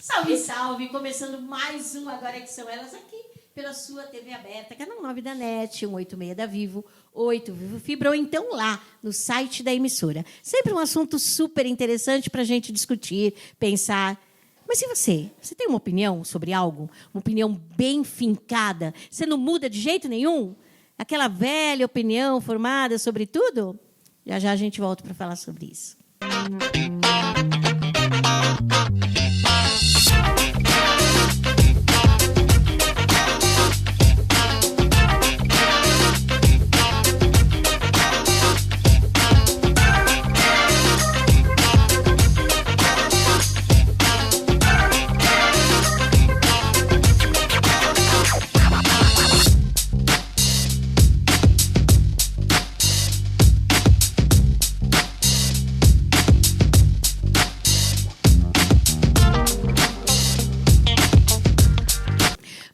Salve, salve! Começando mais um Agora Que São Elas aqui pela sua TV aberta, canal 9 da NET, 186 da Vivo, 8 Vivo Fibra, ou então lá no site da emissora. Sempre um assunto super interessante para a gente discutir, pensar. Mas e você? Você tem uma opinião sobre algo? Uma opinião bem fincada? Você não muda de jeito nenhum? Aquela velha opinião formada sobre tudo? Já já a gente volta para falar sobre isso.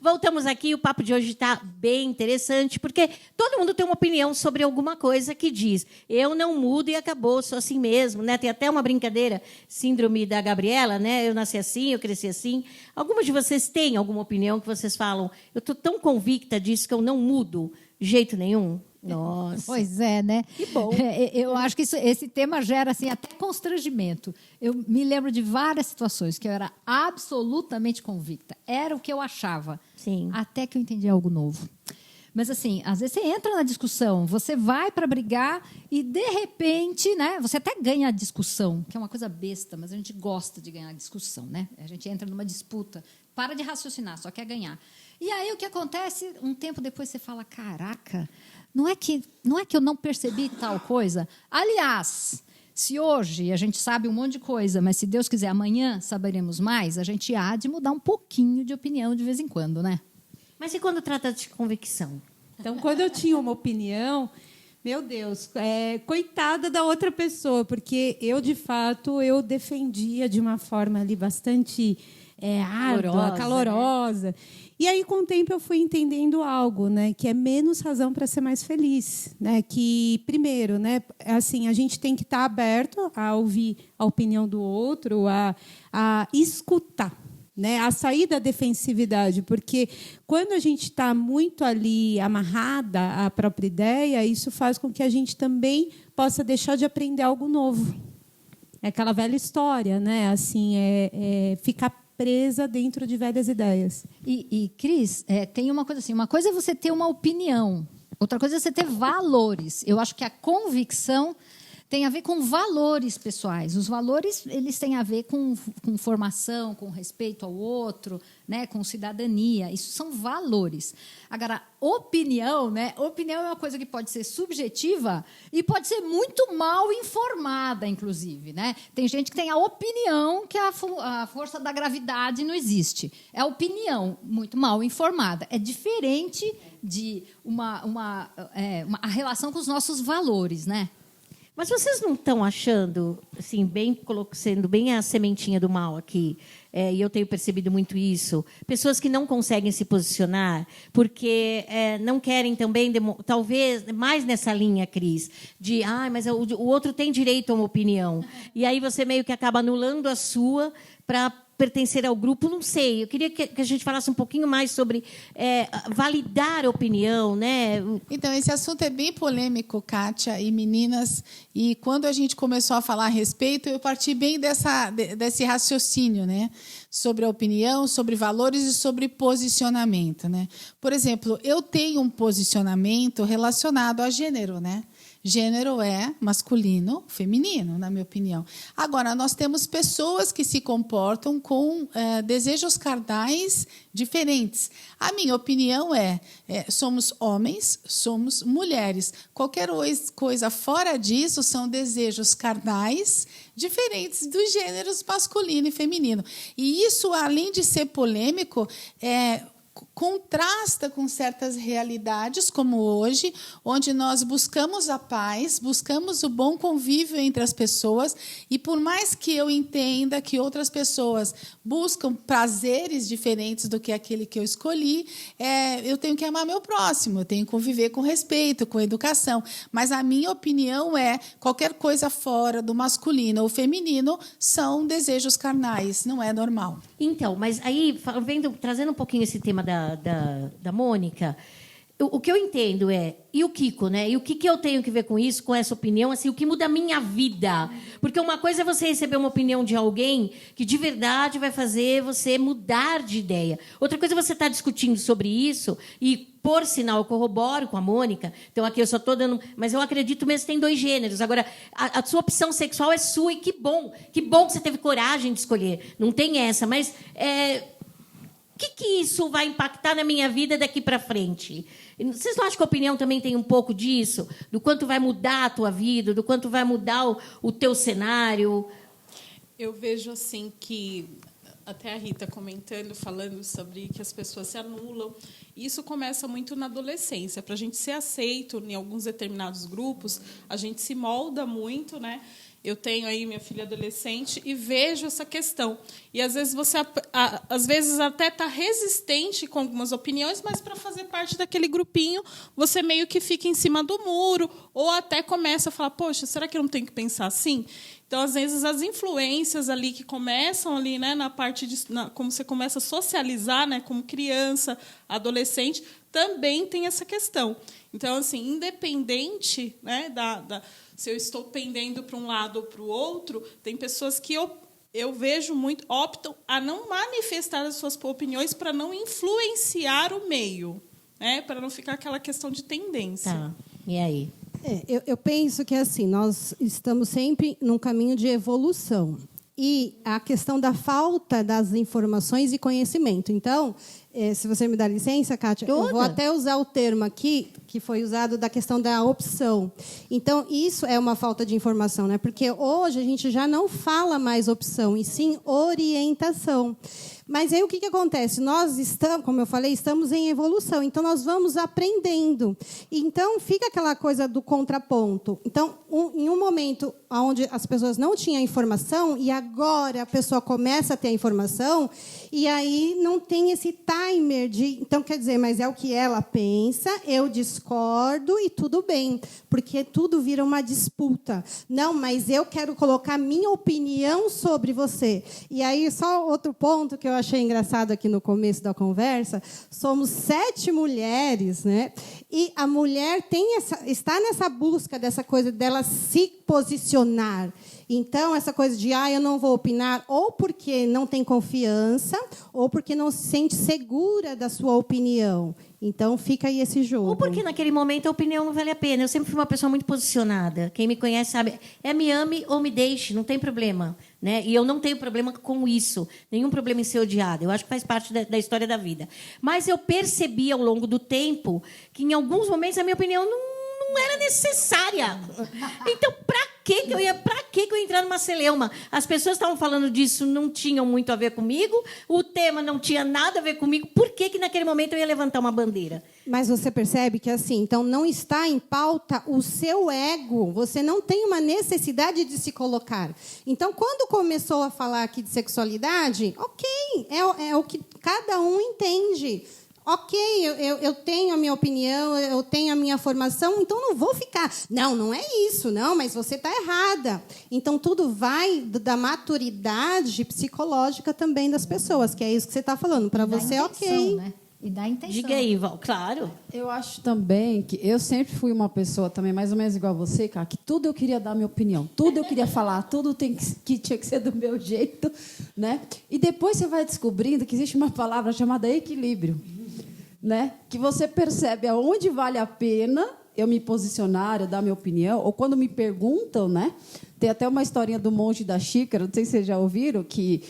Voltamos aqui, o papo de hoje está bem interessante, porque todo mundo tem uma opinião sobre alguma coisa que diz eu não mudo e acabou, sou assim mesmo. Né? Tem até uma brincadeira, síndrome da Gabriela, né? Eu nasci assim, eu cresci assim. Algumas de vocês têm alguma opinião que vocês falam, eu estou tão convicta disso que eu não mudo de jeito nenhum? Nossa. Pois é, né? Que bom. Eu acho que esse tema gera assim, até constrangimento. Eu me lembro de várias situações que eu era absolutamente convicta. Era o que eu achava. Sim. Até que eu entendi algo novo. Mas, assim, às vezes você entra na discussão, você vai para brigar e, de repente, né, você até ganha a discussão, que é uma coisa besta, mas a gente gosta de ganhar a discussão. Né? A gente entra numa disputa, para de raciocinar, só quer ganhar. E aí o que acontece, um tempo depois você fala, caraca, não é que eu não percebi tal coisa? Aliás, se hoje a gente sabe um monte de coisa, mas se Deus quiser amanhã saberemos mais, a gente há de mudar um pouquinho de opinião de vez em quando, né? Mas e quando trata de convicção? Então, quando eu tinha uma opinião, meu Deus, coitada da outra pessoa, porque eu, de fato, eu defendia de uma forma ali bastante árdua, calorosa. Né? E aí, com o tempo, eu fui entendendo algo, né, que é menos razão para ser mais feliz, né? Que primeiro, né, assim, a gente tem que estar aberto a ouvir a opinião do outro, a escutar, né, a sair da defensividade, porque quando a gente está muito ali amarrada à própria ideia, isso faz com que a gente também possa deixar de aprender algo novo. É aquela velha história, né? Assim, ficar presa dentro de velhas ideias. E Cris, tem uma coisa assim, uma coisa é você ter uma opinião, outra coisa é você ter valores. Eu acho que a convicção tem a ver com valores pessoais. Os valores, eles têm a ver com formação, com respeito ao outro, né, com cidadania. Isso são valores. Agora, opinião, né? Opinião é uma coisa que pode ser subjetiva e pode ser muito mal informada, inclusive, né? Tem gente que tem a opinião que a força da gravidade não existe. É a opinião muito mal informada. É diferente de a relação com os nossos valores, né? Mas vocês não estão achando, assim, sendo bem a sementinha do mal aqui, e eu tenho percebido muito isso, pessoas que não conseguem se posicionar porque não querem também, talvez, mais nessa linha, Cris, de, mas o outro tem direito a uma opinião. E aí você meio que acaba anulando a sua para pertencer ao grupo, não sei. Eu queria que a gente falasse um pouquinho mais sobre validar a opinião, né? Então, esse assunto é bem polêmico, Kátia e meninas, e quando a gente começou a falar a respeito, eu parti bem desse raciocínio, né? Sobre a opinião, sobre valores e sobre posicionamento, né? Por exemplo, eu tenho um posicionamento relacionado a gênero, né? Gênero é masculino, feminino, na minha opinião. Agora, nós temos pessoas que se comportam com desejos carnais diferentes. A minha opinião somos homens, somos mulheres. Qualquer coisa fora disso são desejos carnais diferentes dos gêneros masculino e feminino. E isso, além de ser polêmico, contrasta com certas realidades, como hoje, onde nós buscamos a paz, buscamos o bom convívio entre as pessoas, e por mais que eu entenda que outras pessoas buscam prazeres diferentes do que aquele que eu escolhi, eu tenho que amar meu próximo, eu tenho que conviver com respeito, com educação. Mas a minha opinião é qualquer coisa fora do masculino ou feminino são desejos carnais, não é normal. Então, mas aí, trazendo um pouquinho esse tema da Mônica, o que eu entendo e o Kiko, né? E o que eu tenho que ver com isso, com essa opinião, assim, o que muda a minha vida? Porque uma coisa é você receber uma opinião de alguém que de verdade vai fazer você mudar de ideia. Outra coisa é você estar discutindo sobre isso e, por sinal, eu corroboro com a Mônica, então aqui eu só estou dando... Mas eu acredito mesmo que tem 2 gêneros. Agora, a sua opção sexual é sua e que bom que você teve coragem de escolher. Não tem essa, mas... O que isso vai impactar na minha vida daqui para frente? Vocês não acham que a opinião também tem um pouco disso? Do quanto vai mudar a tua vida, do quanto vai mudar o teu cenário? Eu vejo assim que, até a Rita comentando, falando sobre que as pessoas se anulam, isso começa muito na adolescência. Para a gente ser aceito em alguns determinados grupos, a gente se molda muito, né? Eu tenho aí minha filha adolescente e vejo essa questão. E, às vezes, você às vezes até está resistente com algumas opiniões, mas, para fazer parte daquele grupinho, você meio que fica em cima do muro ou até começa a falar, poxa, será que eu não tenho que pensar assim? Então, às vezes, as influências ali que começam ali, né, na parte como você começa a socializar, né, como criança, adolescente, também tem essa questão. Então, assim, independente, né, se eu estou pendendo para um lado ou para o outro, tem pessoas que eu vejo muito optam a não manifestar as suas opiniões para não influenciar o meio, né, para não ficar aquela questão de tendência. Tá. E aí? Eu penso que assim, nós estamos sempre num caminho de evolução. E a questão da falta das informações e conhecimento. Então, se você me dá licença, Kátia, eu vou até usar o termo aqui, que foi usado da questão da opção. Então, isso é uma falta de informação, né? Porque hoje a gente já não fala mais opção, e sim orientação. Mas aí o que acontece? Nós estamos, como eu falei, estamos em evolução, então nós vamos aprendendo. Então fica aquela coisa do contraponto. Então, em um momento onde as pessoas não tinham informação e agora a pessoa começa a ter a informação, e aí não tem esse timer de, então quer dizer, mas é o que ela pensa, eu discordo e tudo bem, porque tudo vira uma disputa. Não, mas eu quero colocar minha opinião sobre você. E aí só outro ponto que eu achei engraçado aqui no começo da conversa, somos 7 mulheres, né? E a mulher está nessa busca dessa coisa dela se posicionar. Então, essa coisa de, eu não vou opinar, ou porque não tem confiança, ou porque não se sente segura da sua opinião. Então, fica aí esse jogo. Ou porque, naquele momento, a opinião não vale a pena. Eu sempre fui uma pessoa muito posicionada. Quem me conhece sabe, me ame ou me deixe, não tem problema. Né? E eu não tenho problema com isso. Nenhum problema em ser odiada. Eu acho que faz parte da história da vida. Mas eu percebi, ao longo do tempo, que, em alguns momentos, a minha opinião não era necessária. Então, para que eu ia entrar numa celeuma? As pessoas estavam falando disso, não tinham muito a ver comigo, o tema não tinha nada a ver comigo. Por que naquele momento eu ia levantar uma bandeira? Mas você percebe que, assim, então não está em pauta o seu ego. Você não tem uma necessidade de se colocar. Então, quando começou a falar aqui de sexualidade, ok, é o que cada um entende. Ok, eu tenho a minha opinião, eu tenho a minha formação, então não vou ficar. Não é isso, não, mas você está errada. Então, tudo vai da maturidade psicológica também das pessoas, que é isso que você está falando. Para você, ok. Né? E da intenção. Diga aí, Val, claro. Eu acho também que eu sempre fui uma pessoa também, mais ou menos igual a você, cara, que tudo eu queria dar minha opinião, tudo eu queria falar, tudo que tinha que ser do meu jeito, né? E depois você vai descobrindo que existe uma palavra chamada equilíbrio, né? Que você percebe aonde vale a pena eu me posicionar, eu dar minha opinião, ou quando me perguntam, né? Tem até uma historinha do monge da xícara, não sei se vocês já ouviram, que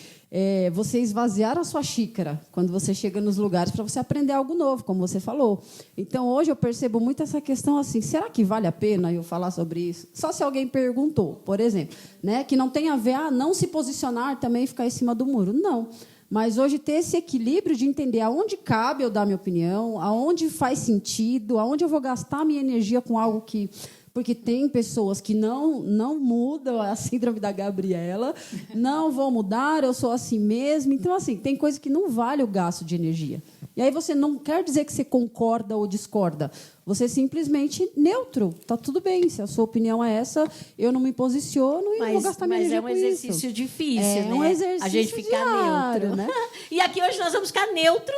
você esvaziar a sua xícara quando você chega nos lugares para você aprender algo novo, como você falou. Então, hoje eu percebo muito essa questão assim, será que vale a pena eu falar sobre isso? Só se alguém perguntou, por exemplo, né? Que não tem a ver, não se posicionar também e ficar em cima do muro. Não. Mas hoje ter esse equilíbrio de entender aonde cabe eu dar minha opinião, aonde faz sentido, aonde eu vou gastar minha energia com algo que... Porque tem pessoas que não mudam, a síndrome da Gabriela, não vão mudar, eu sou assim mesmo. Então, assim, tem coisa que não vale o gasto de energia. E aí você não quer dizer que você concorda ou discorda. Você simplesmente neutro. Está tudo bem. Se a sua opinião é essa, eu não me posiciono e não vou gastar minha energia com isso. Mas é um exercício difícil, né? Um exercício a gente ficar diário, neutro. Né? E aqui hoje nós vamos ficar neutro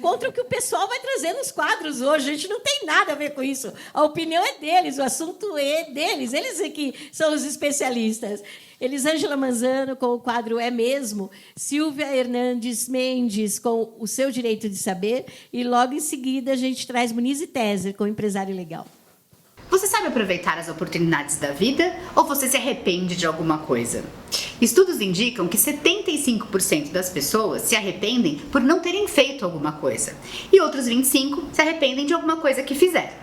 contra o que o pessoal vai trazer nos quadros hoje. A gente não tem nada a ver com isso. A opinião é deles, o assunto é deles. Eles é que são os especialistas. Elisângela Manzano, com o quadro É Mesmo, Silvia Hernandes Mendes, com O Seu Direito de Saber, e logo em seguida a gente traz Muniz e Teser, com o Empresário Legal. Você sabe aproveitar as oportunidades da vida ou você se arrepende de alguma coisa? Estudos indicam que 75% das pessoas se arrependem por não terem feito alguma coisa, e outros 25% se arrependem de alguma coisa que fizeram.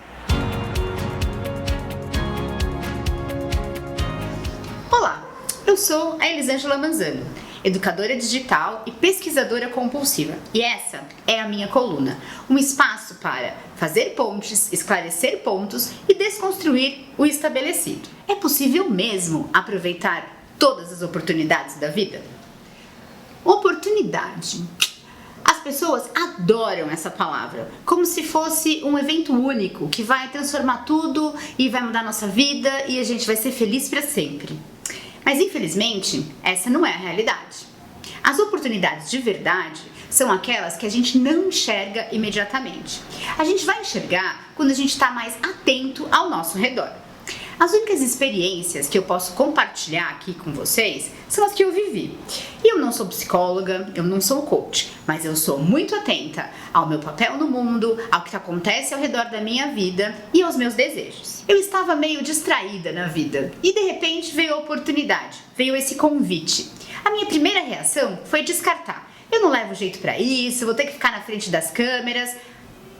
Olá! Eu sou a Elisângela Manzano, educadora digital e pesquisadora compulsiva. E essa é a minha coluna, um espaço para fazer pontes, esclarecer pontos e desconstruir o estabelecido. É possível mesmo aproveitar todas as oportunidades da vida? Oportunidade. As pessoas adoram essa palavra, como se fosse um evento único que vai transformar tudo e vai mudar a nossa vida e a gente vai ser feliz para sempre. Mas, infelizmente, essa não é a realidade. As oportunidades de verdade são aquelas que a gente não enxerga imediatamente. A gente vai enxergar quando a gente está mais atento ao nosso redor. As únicas experiências que eu posso compartilhar aqui com vocês são as que eu vivi. E eu não sou psicóloga, eu não sou coach, mas eu sou muito atenta ao meu papel no mundo, ao que acontece ao redor da minha vida e aos meus desejos. Eu estava meio distraída na vida e de repente veio a oportunidade, veio esse convite. A minha primeira reação foi descartar. Eu não levo jeito para isso, vou ter que ficar na frente das câmeras.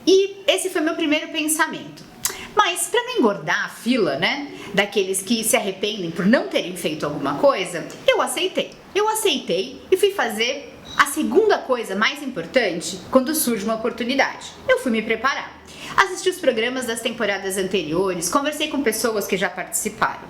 E esse foi meu primeiro pensamento. Mas, para não engordar a fila, né, daqueles que se arrependem por não terem feito alguma coisa, eu aceitei. Eu aceitei e fui fazer a segunda coisa mais importante quando surge uma oportunidade. Eu fui me preparar. Assisti os programas das temporadas anteriores, conversei com pessoas que já participaram.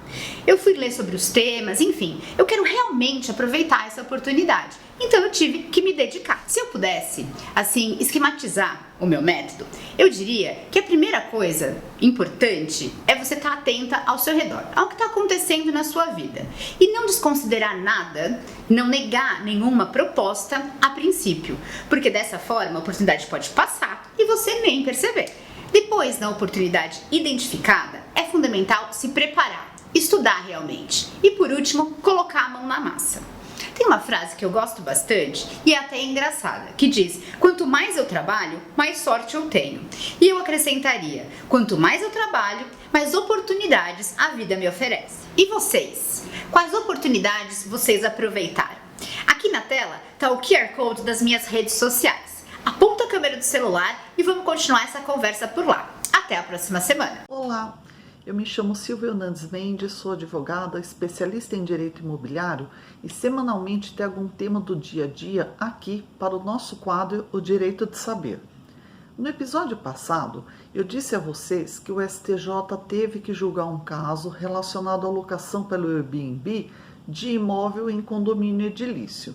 Eu fui ler sobre os temas, enfim, eu quero realmente aproveitar essa oportunidade. Então eu tive que me dedicar. Se eu pudesse, assim, esquematizar o meu método, eu diria que a primeira coisa importante é você estar atenta ao seu redor, ao que está acontecendo na sua vida. E não desconsiderar nada, não negar nenhuma proposta a princípio, porque dessa forma a oportunidade pode passar e você nem perceber. Depois da oportunidade identificada, é fundamental se preparar, estudar realmente e, por último, colocar a mão na massa. Tem uma frase que eu gosto bastante e é até engraçada, que diz: quanto mais eu trabalho, mais sorte eu tenho. E eu acrescentaria: quanto mais eu trabalho, mais oportunidades a vida me oferece. E vocês? Quais oportunidades vocês aproveitaram? Aqui na tela está o QR Code das minhas redes sociais. Aponta a câmera do celular e vamos continuar essa conversa por lá. Até a próxima semana. Olá, eu me chamo Silvia Hernandes Mendes, sou advogada, especialista em direito imobiliário e semanalmente trago um tema do dia a dia aqui para o nosso quadro O Direito de Saber. No episódio passado, eu disse a vocês que o STJ teve que julgar um caso relacionado à locação pelo Airbnb de imóvel em condomínio edilício.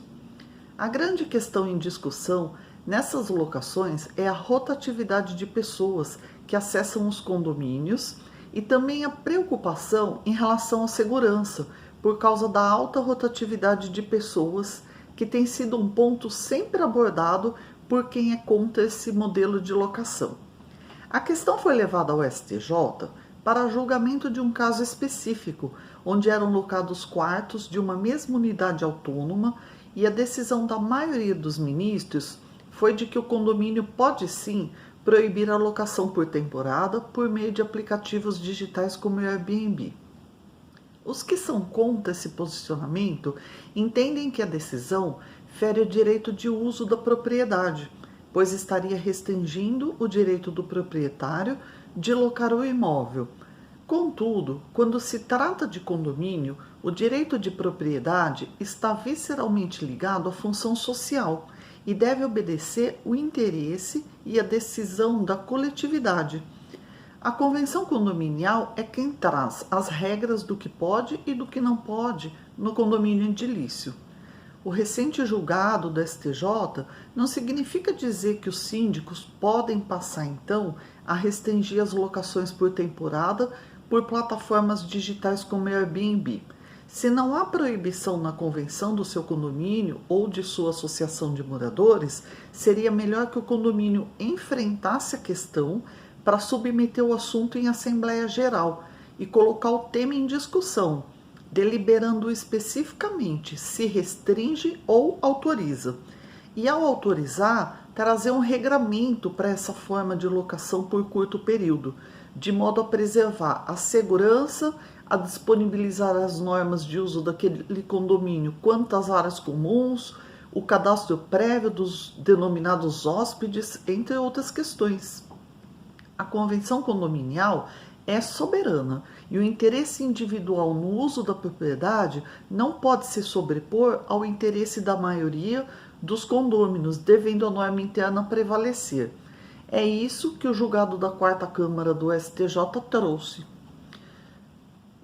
A grande questão em discussão nessas locações é a rotatividade de pessoas que acessam os condomínios e também a preocupação em relação à segurança, por causa da alta rotatividade de pessoas, que tem sido um ponto sempre abordado por quem é contra esse modelo de locação. A questão foi levada ao STJ para julgamento de um caso específico, onde eram locados quartos de uma mesma unidade autônoma e a decisão da maioria dos ministros foi de que o condomínio pode sim proibir a locação por temporada por meio de aplicativos digitais como o Airbnb. Os que são contra esse posicionamento entendem que a decisão fere o direito de uso da propriedade, pois estaria restringindo o direito do proprietário de locar o imóvel. Contudo, quando se trata de condomínio, o direito de propriedade está visceralmente ligado à função social e deve obedecer o interesse e a decisão da coletividade. A convenção condominial é quem traz as regras do que pode e do que não pode no condomínio edilício. O recente julgado do STJ não significa dizer que os síndicos podem passar, então, a restringir as locações por temporada por plataformas digitais como Airbnb. Se não há proibição na convenção do seu condomínio ou de sua associação de moradores, seria melhor que o condomínio enfrentasse a questão para submeter o assunto em Assembleia Geral e colocar o tema em discussão, deliberando especificamente se restringe ou autoriza. E ao autorizar, trazer um regramento para essa forma de locação por curto período, de modo a preservar a segurança, a disponibilizar as normas de uso daquele condomínio quanto às áreas comuns, o cadastro prévio dos denominados hóspedes, entre outras questões. A convenção condominial é soberana e o interesse individual no uso da propriedade não pode se sobrepor ao interesse da maioria dos condôminos, devendo a norma interna prevalecer. É isso que o julgado da 4ª Câmara do STJ trouxe.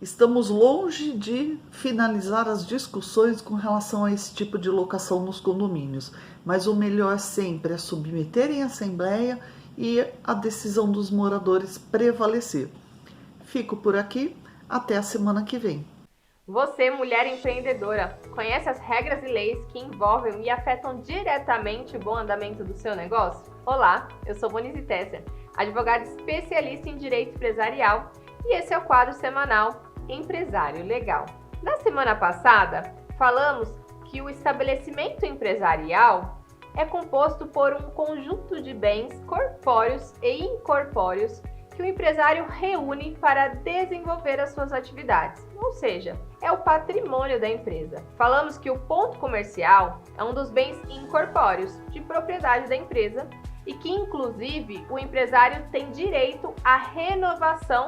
Estamos longe de finalizar as discussões com relação a esse tipo de locação nos condomínios, mas o melhor sempre é submeter em assembleia e a decisão dos moradores prevalecer. Fico por aqui, até a semana que vem. Você, mulher empreendedora, conhece as regras e leis que envolvem e afetam diretamente o bom andamento do seu negócio? Olá, eu sou Bonise Tesser, advogada especialista em direito empresarial, e esse é o quadro semanal Empresário Legal. Na semana passada, falamos que o estabelecimento empresarial é composto por um conjunto de bens corpóreos e incorpóreos que o empresário reúne para desenvolver as suas atividades, ou seja, é o patrimônio da empresa. Falamos que o ponto comercial é um dos bens incorpóreos de propriedade da empresa e que, inclusive, o empresário tem direito à renovação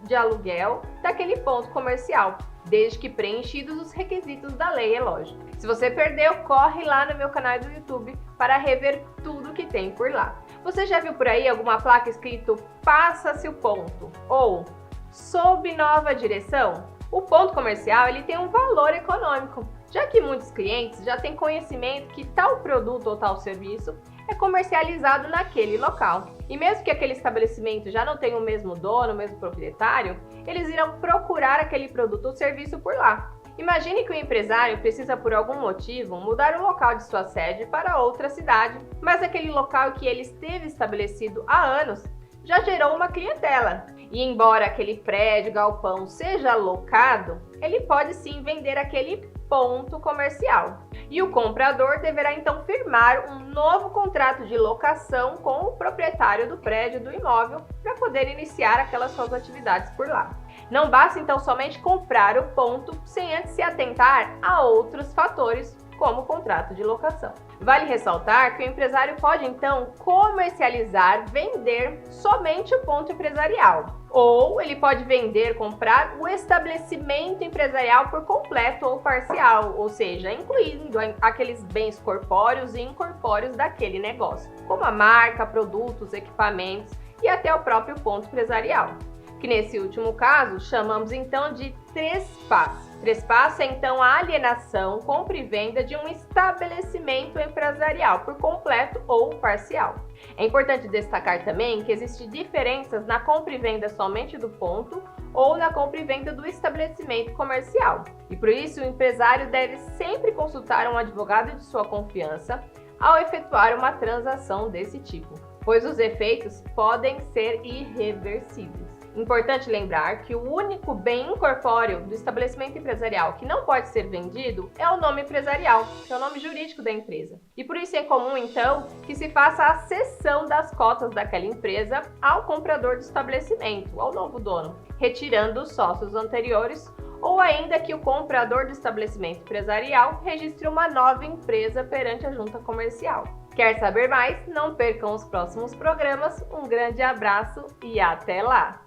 de aluguel daquele ponto comercial, desde que preenchidos os requisitos da lei, é lógico. Se você perdeu, corre lá no meu canal do YouTube para rever tudo que tem por lá. Você já viu por aí alguma placa escrito "Passa-se o ponto" ou "Sob nova direção"? O ponto comercial ele tem um valor econômico, já que muitos clientes já têm conhecimento que tal produto ou tal serviço é comercializado naquele local. E mesmo que aquele estabelecimento já não tenha o mesmo dono, o mesmo proprietário, eles irão procurar aquele produto ou serviço por lá. Imagine que o empresário precisa, por algum motivo, mudar o local de sua sede para outra cidade, mas aquele local que ele esteve estabelecido há anos já gerou uma clientela. E embora aquele prédio, galpão seja locado, ele pode sim vender aquele ponto comercial. E o comprador deverá então firmar um novo contrato de locação com o proprietário do prédio, do imóvel, para poder iniciar aquelas suas atividades por lá. Não basta então somente comprar o ponto sem antes se atentar a outros fatores, como o contrato de locação. Vale ressaltar que o empresário pode então comercializar, vender somente o ponto empresarial. Ou ele pode vender, comprar o estabelecimento empresarial por completo ou parcial, ou seja, incluindo aqueles bens corpóreos e incorpóreos daquele negócio, como a marca, produtos, equipamentos e até o próprio ponto empresarial, que nesse último caso chamamos então de trespasse. Trespasse é então a alienação, compra e venda de um estabelecimento empresarial por completo ou parcial. É importante destacar também que existem diferenças na compra e venda somente do ponto ou na compra e venda do estabelecimento comercial. E por isso o empresário deve sempre consultar um advogado de sua confiança ao efetuar uma transação desse tipo, pois os efeitos podem ser irreversíveis. Importante lembrar que o único bem incorpóreo do estabelecimento empresarial que não pode ser vendido é o nome empresarial, que é o nome jurídico da empresa. E por isso é comum, então, que se faça a cessão das cotas daquela empresa ao comprador do estabelecimento, ao novo dono, retirando os sócios anteriores, ou ainda que o comprador do estabelecimento empresarial registre uma nova empresa perante a junta comercial. Quer saber mais? Não percam os próximos programas. Um grande abraço e até lá!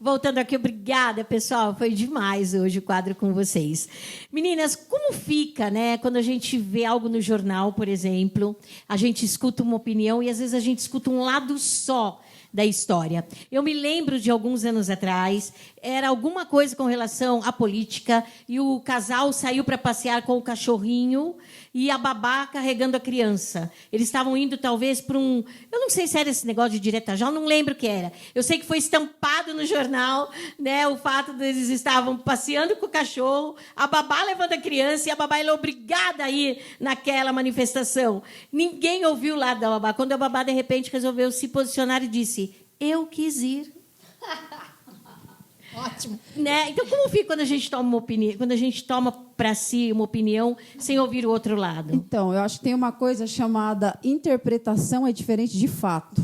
voltando aqui, obrigada, pessoal. Foi demais hoje o quadro com vocês. Meninas, como fica, né, quando a gente vê algo no jornal, por exemplo, a gente escuta uma opinião e às vezes a gente escuta um lado só da história. Eu me lembro de alguns anos atrás, era alguma coisa com relação à política, e o casal saiu para passear com o cachorrinho e a babá carregando a criança. Eles estavam indo, talvez, para um... Eu não sei se era esse negócio de direta já, eu não lembro o que era. Eu sei que foi estampado no jornal, né, o fato de eles estavam passeando com o cachorro, a babá levando a criança, e a babá era obrigada a ir naquela manifestação. Ninguém ouviu o lado da babá. Quando a babá, de repente, resolveu se posicionar e disse: eu quis ir. Ótimo. Né? Então, como fica quando a gente toma uma opinião, quando a gente toma para si uma opinião sem ouvir o outro lado? Então, eu acho que tem uma coisa chamada interpretação é diferente de fato.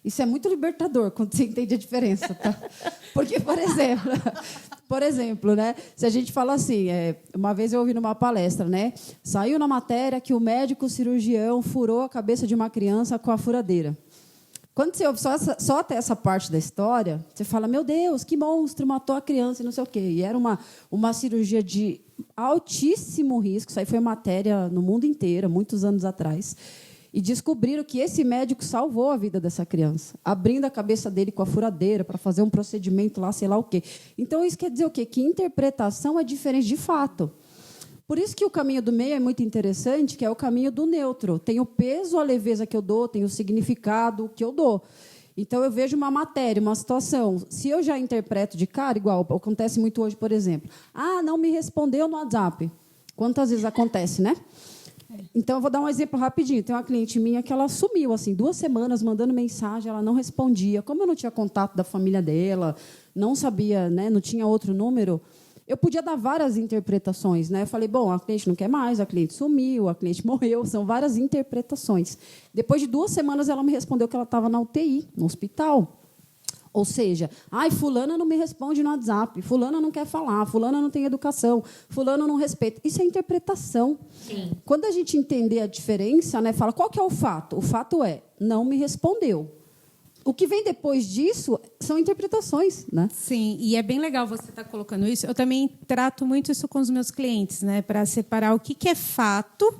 Isso é muito libertador quando você entende a diferença, tá? Porque, por exemplo, né? Se a gente fala assim, uma vez eu ouvi numa palestra, né? Saiu na matéria que o médico cirurgião furou a cabeça de uma criança com a furadeira. Quando você ouve só até essa parte da história, você fala: meu Deus, que monstro, matou a criança e não sei o quê. E era uma cirurgia de altíssimo risco. Isso aí foi matéria no mundo inteiro, muitos anos atrás. E descobriram que esse médico salvou a vida dessa criança, abrindo a cabeça dele com a furadeira para fazer um procedimento lá, sei lá o quê. Então, isso quer dizer o quê? Que interpretação é diferente de fato. Por isso que o caminho do meio é muito interessante, que é o caminho do neutro. Tem o peso, a leveza que eu dou, tem o significado que eu dou. Então, eu vejo uma matéria, uma situação. Se eu já interpreto de cara, igual acontece muito hoje, por exemplo. Ah, não me respondeu no WhatsApp. Quantas vezes acontece, né? Então, eu vou dar um exemplo rapidinho. Tem uma cliente minha que ela sumiu, assim, 2 semanas mandando mensagem, ela não respondia. Como eu não tinha contato da família dela, não sabia, né, não tinha outro número, eu podia dar várias interpretações, né? Eu falei: bom, a cliente não quer mais, a cliente sumiu, a cliente morreu. São várias interpretações. Depois de 2 semanas, ela me respondeu que ela estava na UTI, no hospital. Ou seja, fulana não me responde no WhatsApp, fulana não quer falar, fulana não tem educação, fulana não respeita. Isso é interpretação. Sim. Quando a gente entender a diferença, né, fala: qual que é o fato? O fato é, não me respondeu. O que vem depois disso são interpretações, né? Sim, e é bem legal você estar colocando isso. Eu também trato muito isso com os meus clientes, né, para separar o que é fato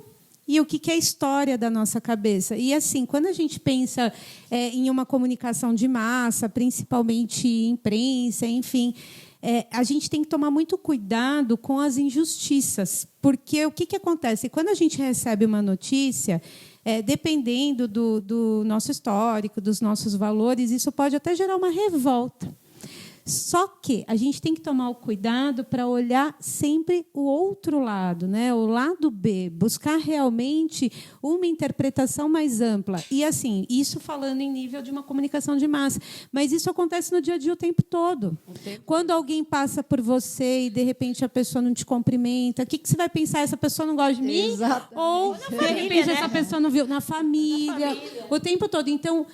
e o que é história da nossa cabeça. E, assim, quando a gente pensa em uma comunicação de massa, principalmente imprensa, enfim, a gente tem que tomar muito cuidado com as injustiças. Porque o que acontece? Quando a gente recebe uma notícia, dependendo do nosso histórico, dos nossos valores, isso pode até gerar uma revolta. Só que a gente tem que tomar o cuidado para olhar sempre o outro lado, né? O lado B, buscar realmente uma interpretação mais ampla. E, assim, isso falando em nível de uma comunicação de massa. Mas isso acontece no dia a dia o tempo todo. Quando alguém passa por você e, de repente, a pessoa não te cumprimenta, o que você vai pensar? Essa pessoa não gosta de mim? Exatamente. Ou, de repente, essa pessoa não viu na família. O tempo todo. Então,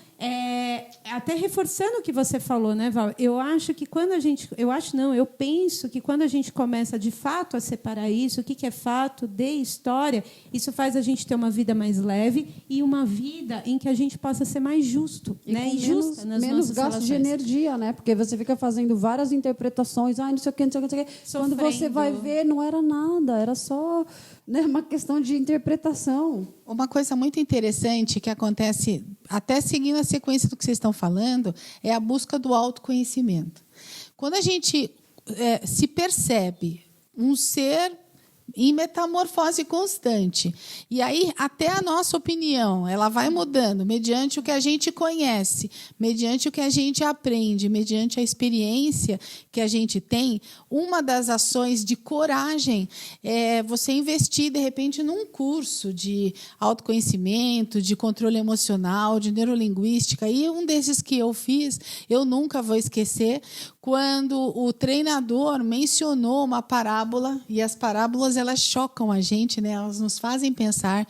até reforçando o que você falou, né, Val? Eu acho que quando a gente... Eu penso que quando a gente começa, de fato, a separar isso, o que é fato de história, isso faz a gente ter uma vida mais leve e uma vida em que a gente possa ser mais justo, né? E justa nas menos nossas gasto de relações. energia, né? Porque você fica fazendo várias interpretações, não sei o quê, não sei o quê, não sei o quê. Quando você vai ver, não era nada, era só, né, uma questão de interpretação. Uma coisa muito interessante que acontece, até seguindo a sequência do que vocês estão falando, é a busca do autoconhecimento. Quando a gente se percebe um ser em metamorfose constante, e aí até a nossa opinião ela vai mudando mediante o que a gente conhece, mediante o que a gente aprende, mediante a experiência que a gente tem. Uma das ações de coragem é você investir, de repente, num curso de autoconhecimento, de controle emocional, de neurolinguística. E um desses que eu fiz, eu nunca vou esquecer, quando o treinador mencionou uma parábola, e as parábolas elas chocam a gente, né? Elas nos fazem pensar.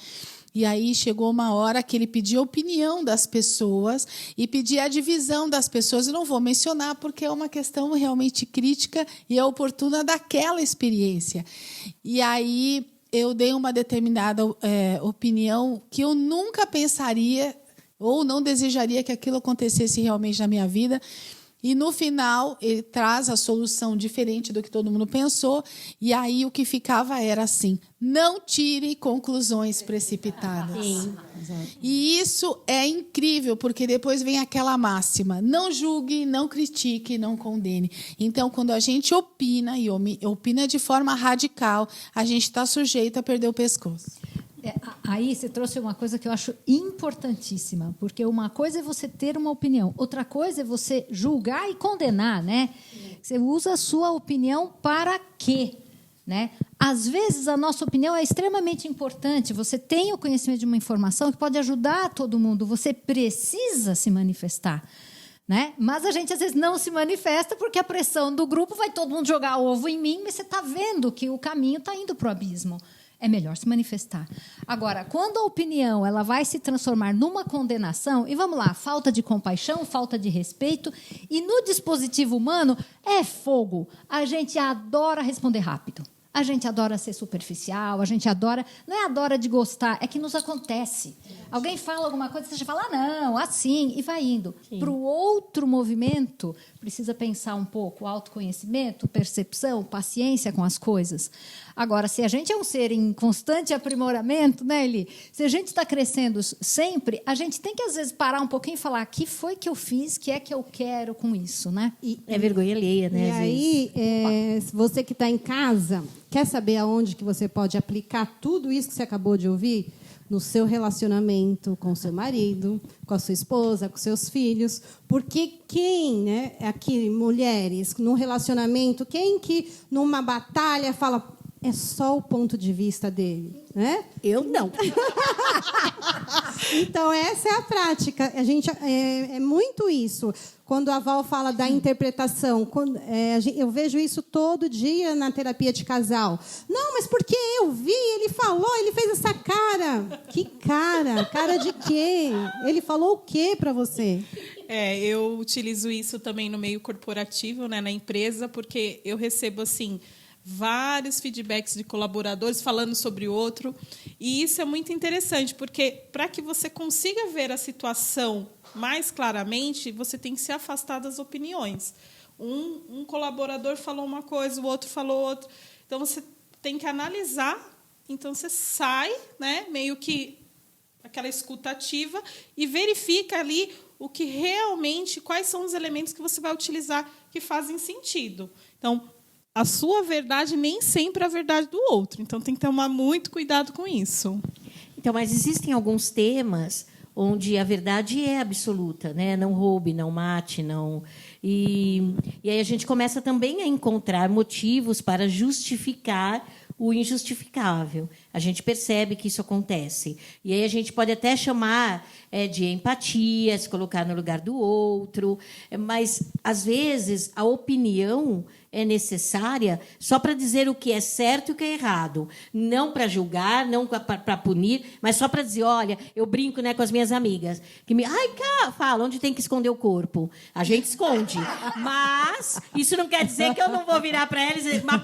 E aí chegou uma hora que ele pediu a opinião das pessoas e pedia a divisão das pessoas. Eu não vou mencionar porque é uma questão realmente crítica e é oportuna daquela experiência. E aí eu dei uma determinada opinião que eu nunca pensaria ou não desejaria que aquilo acontecesse realmente na minha vida. e no final ele traz a solução diferente do que todo mundo pensou, e aí o que ficava era assim: não tire conclusões precipitadas. Sim. E isso é incrível, porque depois vem aquela máxima: não julgue, não critique, não condene. Então, quando a gente opina, e opina de forma radical, a gente está sujeito a perder o pescoço. Aí você trouxe uma coisa que eu acho importantíssima, porque uma coisa é você ter uma opinião, outra coisa é você julgar e condenar, né? Você usa a sua opinião para quê? Né? Às vezes, a nossa opinião é extremamente importante. Você tem o conhecimento de uma informação que pode ajudar todo mundo. Você precisa se manifestar. Né? Mas a gente, às vezes, não se manifesta porque a pressão do grupo vai todo mundo jogar ovo em mim, mas você está vendo que o caminho está indo para o abismo. É melhor se manifestar. Agora, quando a opinião ela vai se transformar numa condenação, e vamos lá, falta de compaixão, falta de respeito, e no dispositivo humano é fogo. A gente adora responder rápido. A gente adora ser superficial, a gente adora... Não é adora de gostar, é que nos acontece. Alguém fala alguma coisa, você já fala, não, assim, e vai indo. Para o outro movimento, precisa pensar um pouco, autoconhecimento, percepção, paciência com as coisas. Agora, se a gente é um ser em constante aprimoramento, né, Eli? Se a gente está crescendo sempre, a gente tem que, às vezes, parar um pouquinho e falar, o que foi que eu fiz, o que é que eu quero com isso, né? É vergonha alheia, né? E aí, você que está em casa, quer saber aonde que você pode aplicar tudo isso que você acabou de ouvir? No seu relacionamento com o seu marido, com a sua esposa, com seus filhos. Porque quem, né, aqui, mulheres, num relacionamento, quem que numa batalha fala... É só o ponto de vista dele, né? Eu não. Então, essa é a prática. A gente, é muito isso. Quando a Val fala da interpretação, eu vejo isso todo dia na terapia de casal. Não, mas porque eu vi, ele falou, ele fez essa cara. Que cara? Cara de quê? Ele falou o quê para você? Eu utilizo isso também no meio corporativo, né, na empresa, porque eu recebo assim... vários feedbacks de colaboradores falando sobre o outro. E isso é muito interessante, porque para que você consiga ver a situação mais claramente, você tem que se afastar das opiniões. Um colaborador falou uma coisa, o outro falou outra. Então, você tem que analisar. Então, você sai, né, meio que aquela escuta ativa e verifica ali o que realmente, quais são os elementos que você vai utilizar que fazem sentido. Então, a sua verdade nem sempre é a verdade do outro. Então, tem que tomar muito cuidado com isso. Então, mas existem alguns temas onde a verdade é absoluta, né? Não roube, não mate, não... E aí a gente começa também a encontrar motivos para justificar o injustificável. A gente percebe que isso acontece. E aí a gente pode até chamar de empatia, se colocar no lugar do outro, mas, às vezes, a opinião é necessária só para dizer o que é certo e o que é errado. Não para julgar, não para punir, mas só para dizer, olha, eu brinco, né, com as minhas amigas, que fala, onde tem que esconder o corpo? A gente esconde. Mas isso não quer dizer que eu não vou virar para elas e dizer, mas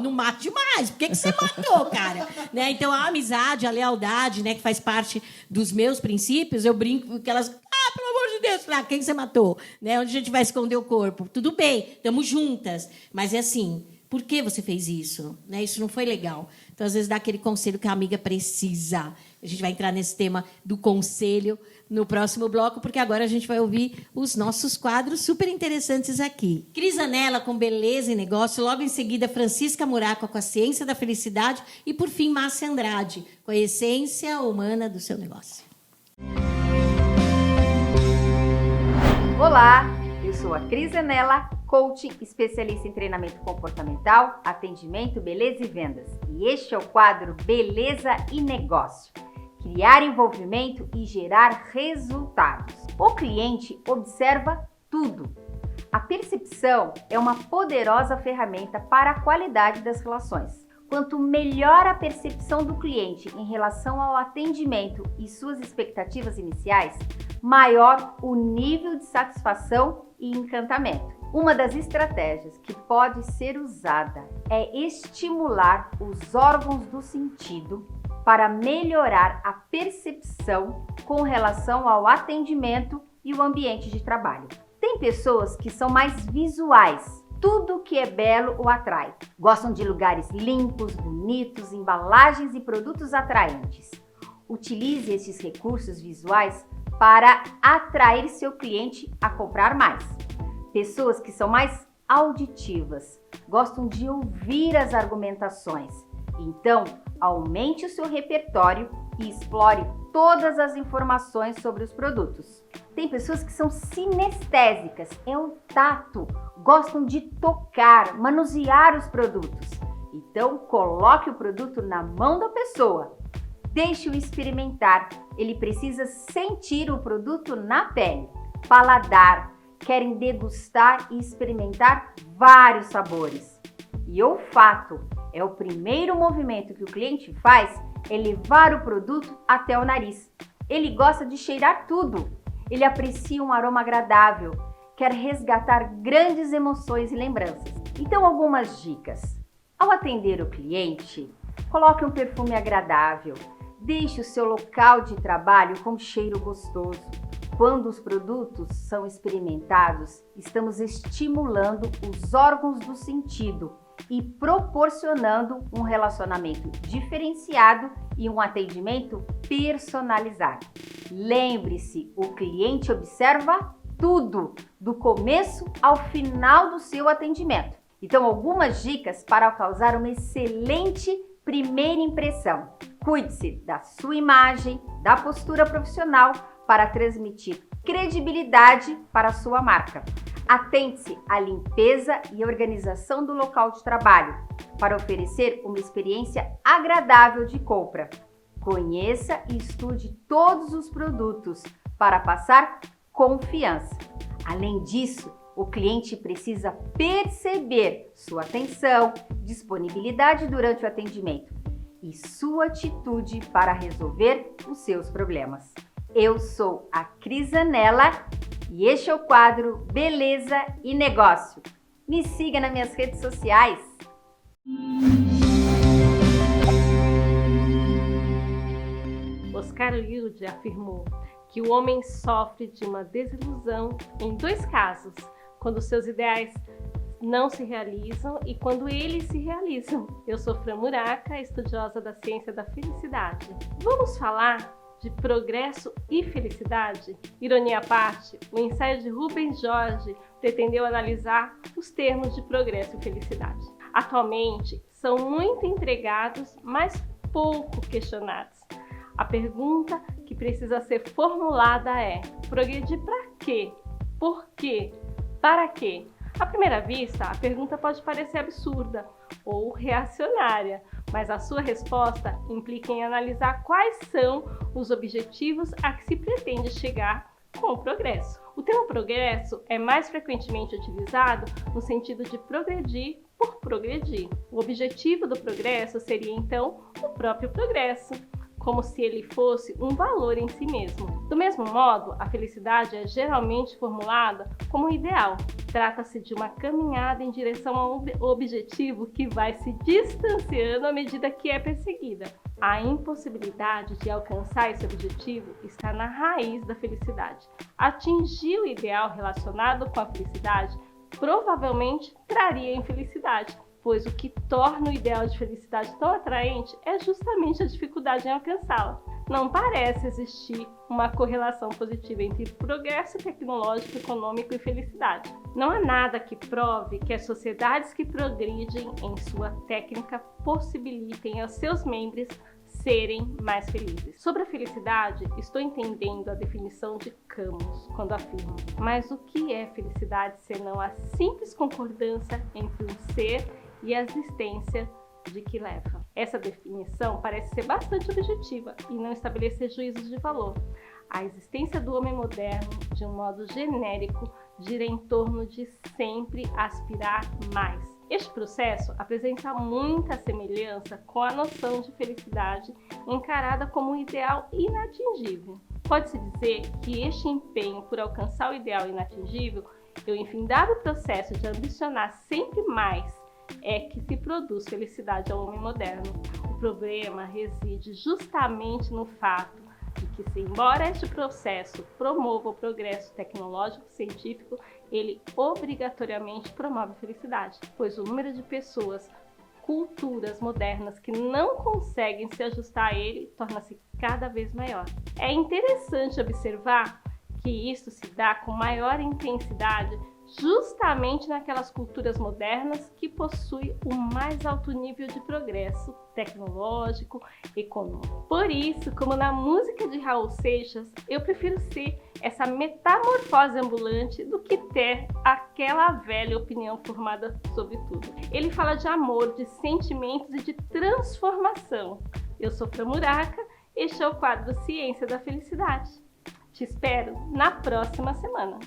não mate demais, por que você matou, cara? Né? Então, a amizade, a lealdade, né, que faz parte dos meus princípios, eu brinco que elas... pelo amor de Deus, quem você matou? Né? Onde a gente vai esconder o corpo? Tudo bem, estamos juntas. Mas é assim, por que você fez isso? Né? Isso não foi legal. Então, às vezes, dá aquele conselho que a amiga precisa. A gente vai entrar nesse tema do conselho no próximo bloco, porque agora a gente vai ouvir os nossos quadros super interessantes aqui. Cris Anella com Beleza e Negócio, logo em seguida Francisca Muraco com a Ciência da Felicidade e, por fim, Márcia Andrade com a Essência Humana do Seu Negócio. Olá, eu sou a Cris Anella, coach, especialista em treinamento comportamental, atendimento, beleza e vendas. E este é o quadro Beleza e Negócio. Criar envolvimento e gerar resultados. O cliente observa tudo. A percepção é uma poderosa ferramenta para a qualidade das relações. Quanto melhor a percepção do cliente em relação ao atendimento e suas expectativas iniciais, maior o nível de satisfação e encantamento. Uma das estratégias que pode ser usada é estimular os órgãos do sentido para melhorar a percepção com relação ao atendimento e o ambiente de trabalho. Tem Tem pessoas que são mais visuais. Tudo que é belo o atrai. Gostam de lugares limpos, bonitos, embalagens e produtos atraentes. Utilize esses recursos visuais para atrair seu cliente a comprar mais. Pessoas que são mais auditivas. Gostam de ouvir as argumentações. Então, aumente o seu repertório e explore todas as informações sobre os produtos. Tem pessoas que são sinestésicas, é o tato, gostam de tocar, manusear os produtos. Então, coloque o produto na mão da pessoa. Deixe-o experimentar, ele precisa sentir o produto na pele. Paladar, querem degustar e experimentar vários sabores. E olfato, é o primeiro movimento que o cliente faz, é levar o produto até o nariz. Ele gosta de cheirar tudo. Ele aprecia um aroma agradável, quer resgatar grandes emoções e lembranças. Então, algumas dicas. Ao atender o cliente, coloque um perfume agradável. Deixe o seu local de trabalho com cheiro gostoso. Quando os produtos são experimentados, estamos estimulando os órgãos do sentido e proporcionando um relacionamento diferenciado e um atendimento personalizado. Lembre-se, o cliente observa tudo, do começo ao final do seu atendimento. Então, algumas dicas para causar uma excelente primeira impressão. Cuide-se da sua imagem, da postura profissional para transmitir credibilidade para a sua marca. Atente-se à limpeza e organização do local de trabalho para oferecer uma experiência agradável de compra. Conheça e estude todos os produtos para passar confiança. Além disso, o cliente precisa perceber sua atenção, disponibilidade durante o atendimento e sua atitude para resolver os seus problemas. Eu sou a Cris Anella e este é o quadro Beleza e Negócio. Me siga nas minhas redes sociais. Oscar Wilde afirmou que o homem sofre de uma desilusão em 2 casos, quando seus ideais não se realizam e quando eles se realizam. Eu sou Fran Muraca, estudiosa da ciência da felicidade. Vamos falar de progresso e felicidade? Ironia à parte, o ensaio de Rubens Jorge pretendeu analisar os termos de progresso e felicidade. Atualmente, são muito empregados, mas pouco questionados. A pergunta que precisa ser formulada é: progredir para quê? Por quê? Para quê? À primeira vista, a pergunta pode parecer absurda ou reacionária, mas a sua resposta implica em analisar quais são os objetivos a que se pretende chegar com o progresso. O termo progresso é mais frequentemente utilizado no sentido de progredir por progredir. O objetivo do progresso seria, então, o próprio progresso, como se ele fosse um valor em si mesmo. Do mesmo modo, a felicidade é geralmente formulada como um ideal. Trata-se de uma caminhada em direção a um objetivo que vai se distanciando à medida que é perseguida. A impossibilidade de alcançar esse objetivo está na raiz da felicidade. Atingir o ideal relacionado com a felicidade provavelmente traria infelicidade, pois o que torna o ideal de felicidade tão atraente é justamente a dificuldade em alcançá-la. Não parece existir uma correlação positiva entre progresso tecnológico, econômico e felicidade. Não há nada que prove que as sociedades que progridem em sua técnica possibilitem aos seus membros serem mais felizes. Sobre a felicidade, estou entendendo a definição de Camus quando afirma: mas o que é felicidade senão a simples concordância entre um ser e a existência de que leva? Essa definição parece ser bastante objetiva e não estabelecer juízos de valor. A existência do homem moderno, de um modo genérico, gira em torno de sempre aspirar mais. Este processo apresenta muita semelhança com a noção de felicidade encarada como um ideal inatingível. Pode-se dizer que este empenho por alcançar o ideal inatingível e o infindável processo de ambicionar sempre mais é que se produz felicidade ao homem moderno. O problema reside justamente no fato de que, embora este processo promova o progresso tecnológico científico, ele obrigatoriamente promove a felicidade, pois o número de pessoas, culturas modernas que não conseguem se ajustar a ele torna-se cada vez maior. É interessante observar que isso se dá com maior intensidade justamente naquelas culturas modernas que possuem o mais alto nível de progresso tecnológico, econômico. Por isso, como na música de Raul Seixas, eu prefiro ser essa metamorfose ambulante do que ter aquela velha opinião formada sobre tudo. Ele fala de amor, de sentimentos e de transformação. Eu sou Fran Muraca, este é o quadro Ciência da Felicidade. Te espero na próxima semana.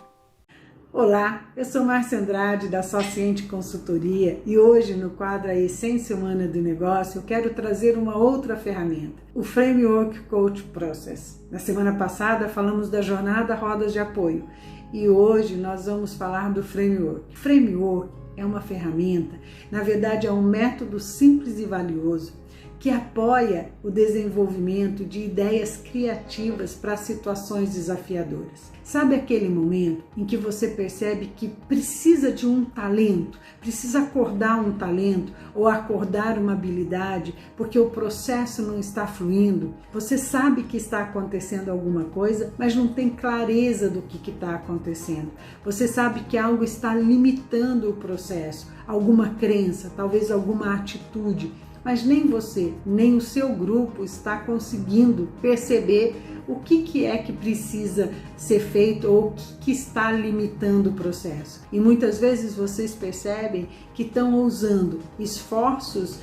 Olá, eu sou Márcia Andrade da Sociente Consultoria e hoje no quadro A Essência Humana do Negócio eu quero trazer uma outra ferramenta, o Framework Coach Process. Na semana passada falamos da jornada Rodas de Apoio e hoje nós vamos falar do Framework. Framework é uma ferramenta, na verdade é um método simples e valioso que apoia o desenvolvimento de ideias criativas para situações desafiadoras. Sabe aquele momento em que você percebe que precisa de um talento, precisa acordar um talento ou acordar uma habilidade porque o processo não está fluindo? Você sabe que está acontecendo alguma coisa, mas não tem clareza do que está acontecendo. Você sabe que algo está limitando o processo, alguma crença, talvez alguma atitude, mas nem você, nem o seu grupo está conseguindo perceber o que é que precisa ser feito ou o que está limitando o processo. E muitas vezes vocês percebem que estão usando esforços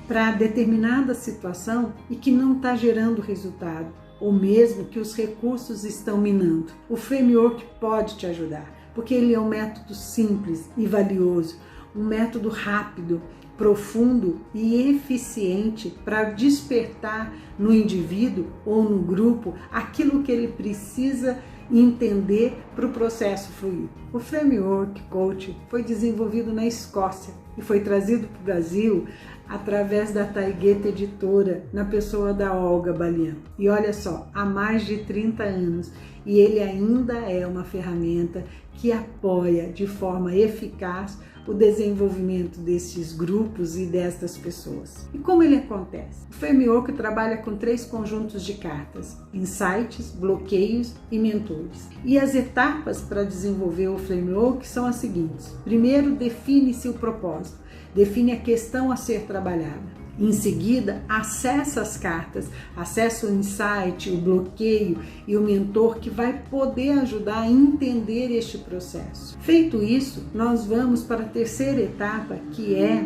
para determinada situação e que não está gerando resultado, ou mesmo que os recursos estão minando. O Framework pode te ajudar, porque ele é um método simples e valioso, um método rápido, profundo e eficiente para despertar no indivíduo ou no grupo aquilo que ele precisa entender para o processo fluir. O Framework Coach foi desenvolvido na Escócia e foi trazido para o Brasil através da Taigueta Editora, na pessoa da Olga Balian. E olha só, há mais de 30 anos, e ele ainda é uma ferramenta que apoia de forma eficaz o desenvolvimento desses grupos e destas pessoas. E como ele acontece? O Framework trabalha com 3 conjuntos de cartas: insights, bloqueios e mentores. E as etapas para desenvolver o Framework são as seguintes. Primeiro, define-se o propósito, define a questão a ser trabalhada. Em seguida, acessa as cartas, acessa o insight, o bloqueio e o mentor que vai poder ajudar a entender este processo. Feito isso, nós vamos para a terceira etapa, que é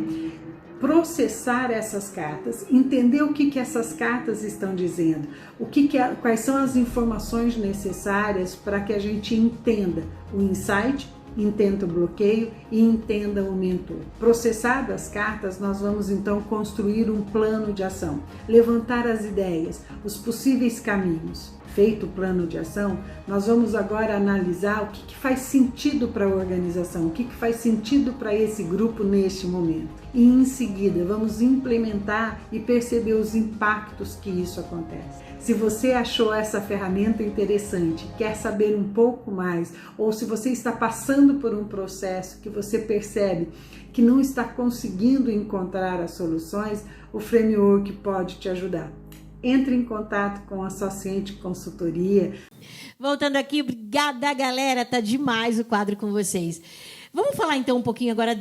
processar essas cartas, entender o que essas cartas estão dizendo, quais são as informações necessárias para que a gente entenda o insight, entenda o bloqueio e entenda o mentor. Processadas as cartas, nós vamos então construir um plano de ação, levantar as ideias, os possíveis caminhos. Feito o plano de ação, nós vamos agora analisar o que faz sentido para a organização, o que faz sentido para esse grupo neste momento. E em seguida, vamos implementar e perceber os impactos que isso acontece. Se você achou essa ferramenta interessante, quer saber um pouco mais, ou se você está passando por um processo que você percebe que não está conseguindo encontrar as soluções, o Framework pode te ajudar. Entre em contato com a Sociente Consultoria. Voltando aqui, obrigada, galera. Tá demais o quadro com vocês. Vamos falar então um pouquinho agora.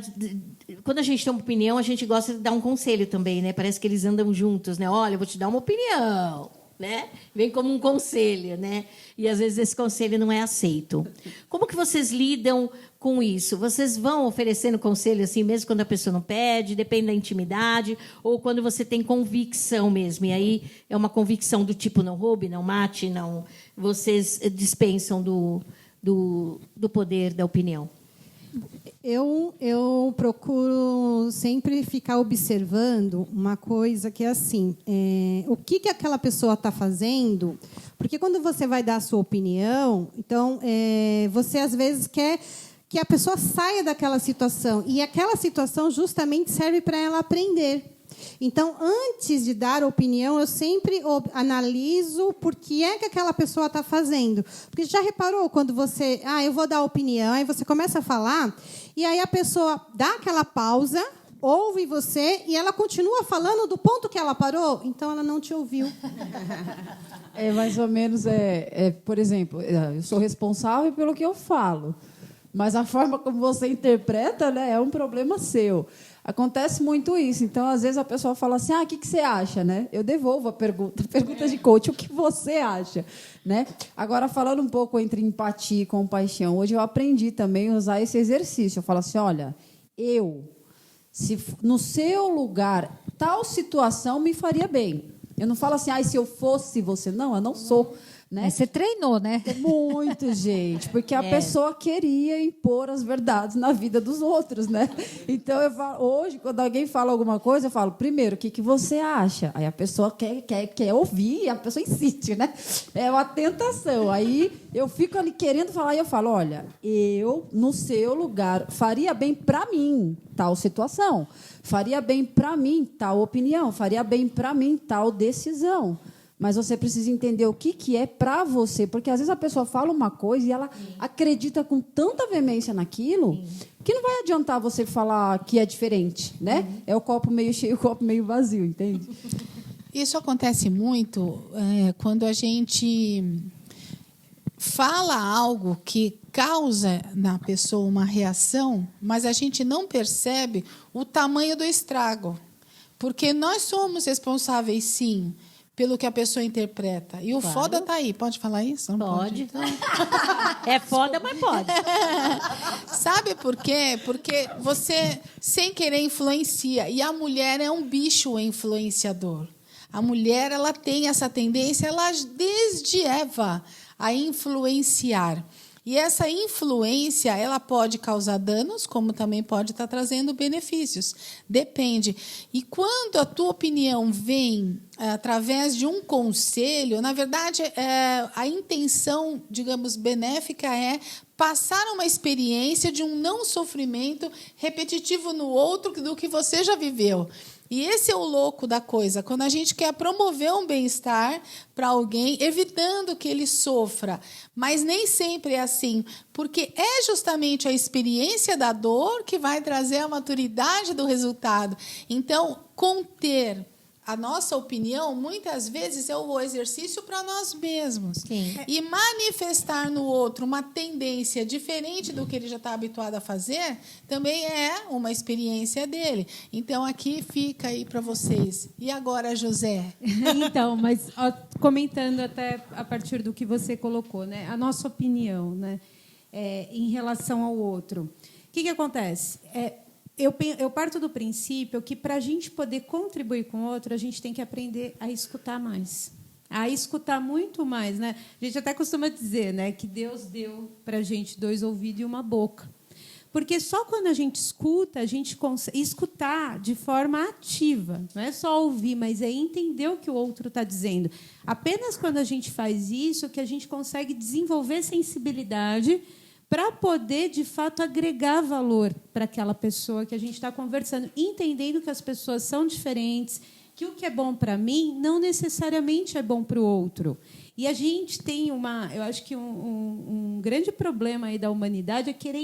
Quando a gente tem uma opinião, a gente gosta de dar um conselho também, né? Parece que eles andam juntos, né? Olha, eu vou te dar uma opinião, né? Vem como um conselho, né? E às vezes esse conselho não é aceito. Como que vocês lidam com isso? Vocês vão oferecendo conselho assim mesmo quando a pessoa não pede, depende da intimidade, ou quando você tem convicção mesmo, e aí é uma convicção do tipo não roube, não mate, não, vocês dispensam do poder da opinião? Eu procuro sempre ficar observando uma coisa que é assim, o que aquela pessoa está fazendo, porque quando você vai dar a sua opinião, então você às vezes quer que a pessoa saia daquela situação, e aquela situação justamente serve para ela aprender. Então, antes de dar opinião, eu sempre analiso por que é que aquela pessoa está fazendo. Porque já reparou quando você... eu vou dar opinião, aí você começa a falar, e aí a pessoa dá aquela pausa, ouve você, e ela continua falando do ponto que ela parou, então ela não te ouviu. É mais ou menos, por exemplo, eu sou responsável pelo que eu falo, mas a forma como você interpreta, né, é um problema seu. Acontece muito isso. Então, às vezes, a pessoa fala assim, o que você acha? Né? Eu devolvo a pergunta de coach, o que você acha? Né? Agora, falando um pouco entre empatia e compaixão, hoje eu aprendi também a usar esse exercício. Eu falo assim, olha, se no seu lugar, tal situação me faria bem. Eu não falo assim, se eu fosse você. Não, eu não sou. Né? Você treinou, né? Muito, gente. Porque a pessoa queria impor as verdades na vida dos outros, né? Então, hoje, quando alguém fala alguma coisa, eu falo, primeiro, o que você acha? Aí a pessoa quer ouvir e a pessoa insiste, né? É uma tentação. Aí eu fico ali querendo falar e eu falo, olha, eu, no seu lugar, faria bem para mim tal situação. Faria bem para mim tal opinião. Faria bem para mim tal decisão. Mas você precisa entender o que é para você. Porque, às vezes, a pessoa fala uma coisa e ela acredita com tanta veemência naquilo que não vai adiantar você falar que é diferente. Né? É o copo meio cheio e o copo meio vazio, entende? Isso acontece muito quando a gente fala algo que causa na pessoa uma reação, mas a gente não percebe o tamanho do estrago. Porque nós somos responsáveis, sim, pelo que a pessoa interpreta. E o foda está aí. Pode falar isso? Não pode. É foda, mas pode. Sabe por quê? Porque você, sem querer, influencia. E a mulher é um bicho influenciador. A mulher, ela tem essa tendência, ela desde Eva, a influenciar. E essa influência, ela pode causar danos, como também pode estar trazendo benefícios. Depende. E quando a tua opinião vem através de um conselho, na verdade, a intenção, digamos, benéfica é passar uma experiência de um não sofrimento repetitivo no outro do que você já viveu. E esse é o louco da coisa, quando a gente quer promover um bem-estar para alguém, evitando que ele sofra. Mas nem sempre é assim, porque é justamente a experiência da dor que vai trazer a maturidade do resultado. Então, conter a nossa opinião, muitas vezes, é o exercício para nós mesmos. Sim. E manifestar no outro uma tendência diferente do que ele já está habituado a fazer, também é uma experiência dele. Então, aqui fica aí para vocês. E agora, José? Então, mas comentando até a partir do que você colocou, né? A nossa opinião, né? Em relação ao outro. O que acontece? Eu parto do princípio que, para a gente poder contribuir com o outro, a gente tem que aprender a escutar mais. A escutar muito mais. Né? A gente até costuma dizer, né, que Deus deu para a gente 2 ouvidos e uma boca. Porque só quando a gente escuta, a gente consegue escutar de forma ativa. Não é só ouvir, mas é entender o que o outro está dizendo. Apenas quando a gente faz isso que a gente consegue desenvolver sensibilidade para poder, de fato, agregar valor para aquela pessoa que a gente está conversando, entendendo que as pessoas são diferentes, que o que é bom para mim não necessariamente é bom para o outro. E a gente tem eu acho que um grande problema aí da humanidade é querer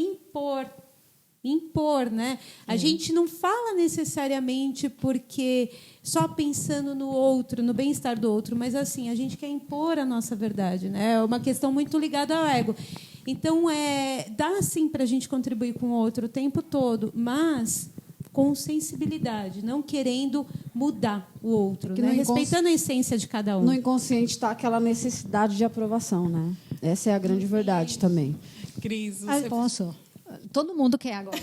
impor, né? A gente não fala necessariamente porque só pensando no outro, no bem-estar do outro, mas assim, a gente quer impor a nossa verdade, né? É uma questão muito ligada ao ego. Então, dá sim para a gente contribuir com o outro o tempo todo, mas com sensibilidade, não querendo mudar o outro, né? Respeitando a essência de cada um. No inconsciente está aquela necessidade de aprovação, né? Essa é a grande verdade também. Cris, Posso? Todo mundo quer agora.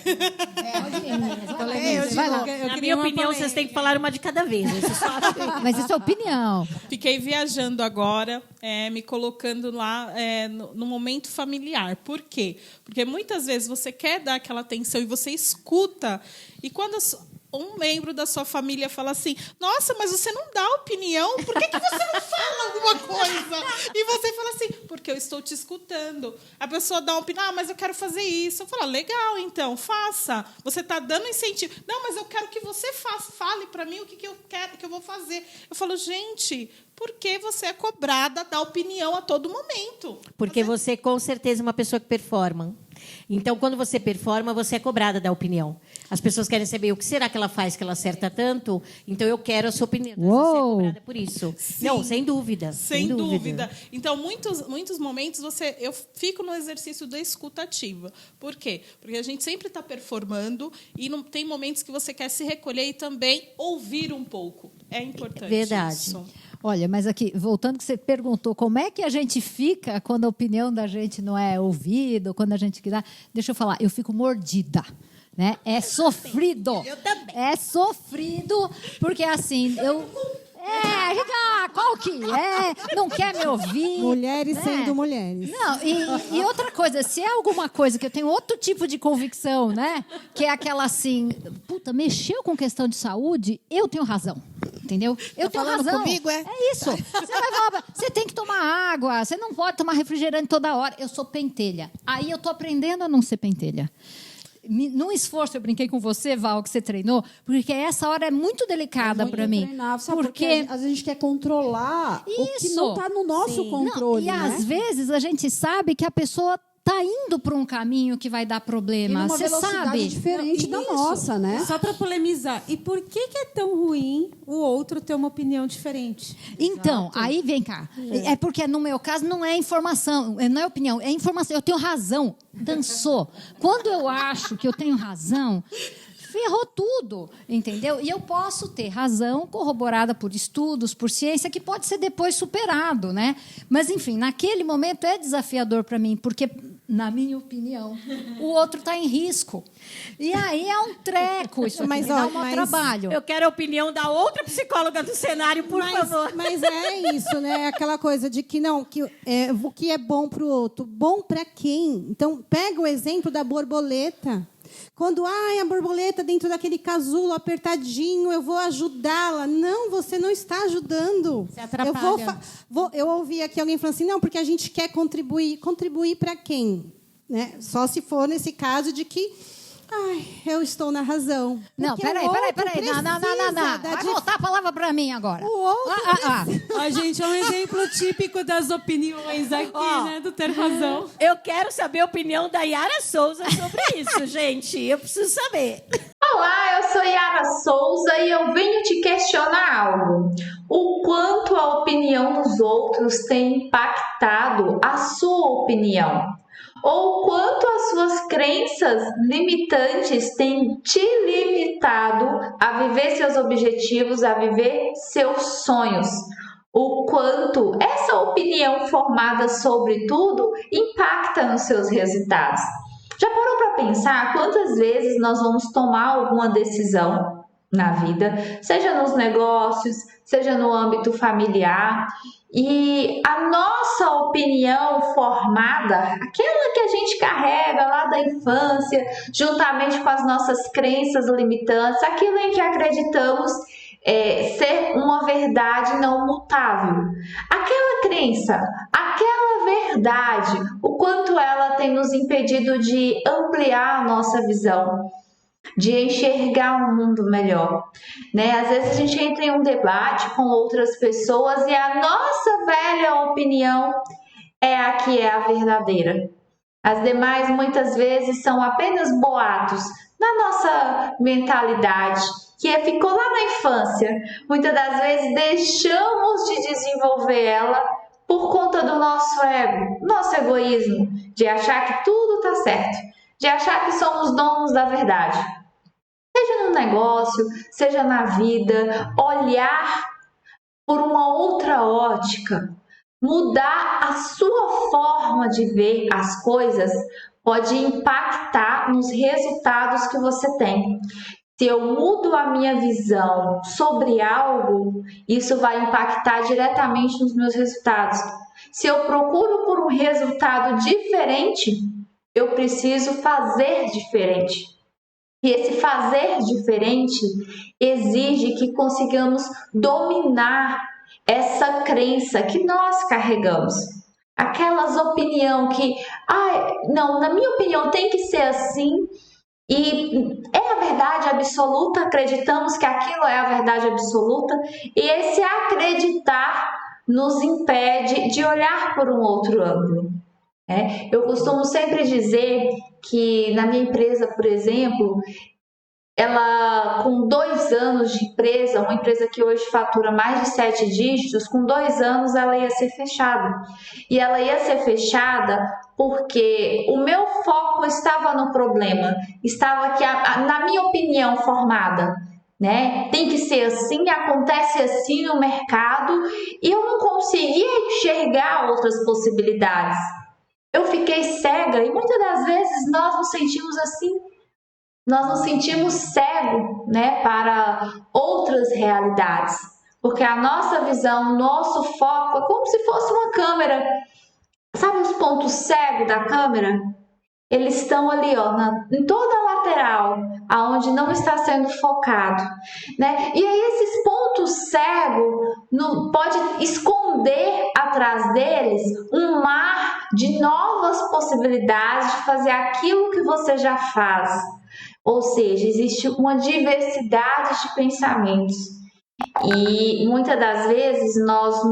Vai lá. Na minha opinião, vocês têm que falar uma de cada vez. Mas isso é opinião. Fiquei viajando agora, me colocando lá no momento familiar. Por quê? Porque muitas vezes você quer dar aquela atenção e você escuta. E quando um membro da sua família fala assim, nossa, mas você não dá opinião, por que você não fala alguma coisa? E você fala assim, porque eu estou te escutando. A pessoa dá uma opinião, mas eu quero fazer isso. Eu falo, legal, então, faça. Você está dando incentivo. Não, mas eu quero que você faça. Fale para mim o que eu quero, que eu vou fazer. Eu falo, gente, por que você é cobrada a dar opinião a todo momento? Porque você, com certeza, é uma pessoa que performa. Então, quando você performa, você é cobrada da opinião. As pessoas querem saber o que será que ela faz que ela acerta tanto, então eu quero a sua opinião. Então, você é cobrada por isso. Sim, não, sem dúvida. Sem dúvida. Então, muitos momentos eu fico no exercício da escutativa. Por quê? Porque a gente sempre está performando e não tem momentos que você quer se recolher e também ouvir um pouco. É importante. Verdade. Isso. Olha, mas aqui, voltando que você perguntou, como é que a gente fica quando a opinião da gente não é ouvida, quando a gente quer... Deixa eu falar, eu fico mordida. Né? É sofrido. Eu também. É sofrido, porque assim, qual que é? Não quer me ouvir. Mulheres né? sendo mulheres. Não, e outra coisa, se é alguma coisa que eu tenho outro tipo de convicção, né? Que é aquela assim, puta, mexeu com questão de saúde, eu tenho razão. Entendeu? Eu tenho falando razão. comigo, é? É isso. Você vai falar, você tem que tomar água, você não pode tomar refrigerante toda hora. Eu sou pentelha. Aí eu tô aprendendo a não ser pentelha. Num esforço, eu brinquei com você, Val, que você treinou, porque essa hora é muito delicada para mim. Treinar, sabe? Porque às vezes a gente quer controlar o que não está no nosso controle. Não, e às vezes a gente sabe que a pessoa está indo para um caminho que vai dar problema. Você sabe? Diferente da nossa, né? Só para polemizar. E por que é tão ruim o outro ter uma opinião diferente? Então, aí vem cá. É porque no meu caso não é informação, não é opinião, é informação. Eu tenho razão. Dançou. Quando eu acho que eu tenho razão, ferrou tudo, entendeu? E eu posso ter razão corroborada por estudos, por ciência, que pode ser depois superado, né? Mas, enfim, naquele momento é desafiador para mim, porque, na minha opinião, o outro está em risco. E aí é um treco, isso aqui dá um trabalho. Eu quero a opinião da outra psicóloga do cenário, por favor. Mas é isso, né? Aquela coisa de que não, o que é bom para o outro, bom para quem? Então, pega o exemplo da borboleta. Quando a borboleta dentro daquele casulo apertadinho, eu vou ajudá-la. Não, você não está ajudando. Você atrapalha. Eu ouvi aqui alguém falando assim, não, porque a gente quer contribuir. Contribuir para quem? Né? Só se for nesse caso de que eu estou na razão. Não, peraí. Não. Vai voltar a palavra para mim agora. O outro gente, é um exemplo típico das opiniões aqui, né? Do ter razão. Eu quero saber a opinião da Yara Souza sobre isso, gente. Eu preciso saber. Olá, eu sou Yara Souza e eu venho te questionar algo. O quanto a opinião dos outros tem impactado a sua opinião? Ou quanto as suas crenças limitantes têm te limitado a viver seus objetivos, a viver seus sonhos? O quanto essa opinião formada sobre tudo impacta nos seus resultados? Já parou para pensar quantas vezes nós vamos tomar alguma decisão na vida, seja nos negócios, seja no âmbito familiar, e a nossa opinião formada, aquela que a gente carrega lá da infância, juntamente com as nossas crenças limitantes, aquilo em que acreditamos ser uma verdade não mutável. Aquela crença, aquela verdade, o quanto ela tem nos impedido de ampliar a nossa visão, de enxergar um mundo melhor, né? Às vezes a gente entra em um debate com outras pessoas e a nossa velha opinião é a que é a verdadeira. As demais muitas vezes são apenas boatos na nossa mentalidade, que ficou lá na infância. Muitas das vezes deixamos de desenvolver ela por conta do nosso ego, nosso egoísmo, de achar que tudo está certo, de achar que somos donos da verdade. Seja no negócio, seja na vida, olhar por uma outra ótica, mudar a sua forma de ver as coisas pode impactar nos resultados que você tem. Se eu mudo a minha visão sobre algo, isso vai impactar diretamente nos meus resultados. Se eu procuro por um resultado diferente, eu preciso fazer diferente. E esse fazer diferente exige que consigamos dominar essa crença que nós carregamos. Aquelas opiniões que, não, na minha opinião tem que ser assim, e é a verdade absoluta, acreditamos que aquilo é a verdade absoluta, e esse acreditar nos impede de olhar por um outro ângulo. Eu costumo sempre dizer que na minha empresa, por exemplo, ela com 2 anos de empresa, uma empresa que hoje fatura mais de 7 dígitos, com 2 anos ela ia ser fechada. E ela ia ser fechada porque o meu foco estava no problema, estava aqui, na minha opinião formada, né? Tem que ser assim, acontece assim no mercado, e eu não conseguia enxergar outras possibilidades. Eu fiquei cega, e muitas das vezes nós nos sentimos assim. Nós nos sentimos cegos, né, para outras realidades, porque a nossa visão, o nosso foco é como se fosse uma câmera. Sabe os pontos cegos da câmera? Eles estão ali, em toda a lateral, aonde não está sendo focado, né? E aí esses pontos cegos pode esconder atrás deles um mar de novas possibilidades de fazer aquilo que você já faz. Ou seja, existe uma diversidade de pensamentos. E muitas das vezes nós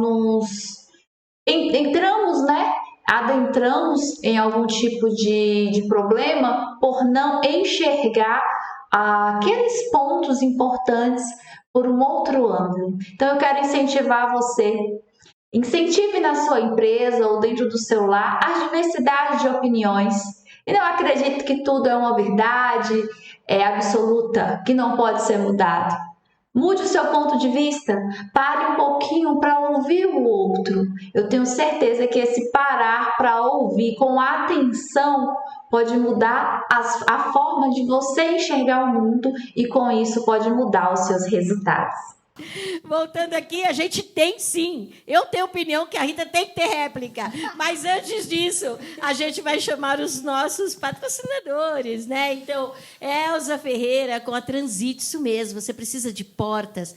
adentramos em algum tipo de problema por não enxergar aqueles pontos importantes por um outro ângulo. Então eu quero incentivar você. Incentive na sua empresa ou dentro do seu lar a diversidade de opiniões. E não acredite que tudo é uma verdade absoluta, que não pode ser mudado. Mude o seu ponto de vista, pare um pouquinho para ouvir o outro. Eu tenho certeza que esse parar para ouvir com atenção pode mudar a forma de você enxergar o mundo, e com isso pode mudar os seus resultados. Voltando aqui, a gente tem sim. Eu tenho opinião que a Rita tem que ter réplica. Mas antes disso, a gente vai chamar os nossos patrocinadores, né? Então, Elza Ferreira com a Transit, isso mesmo. Você precisa de portas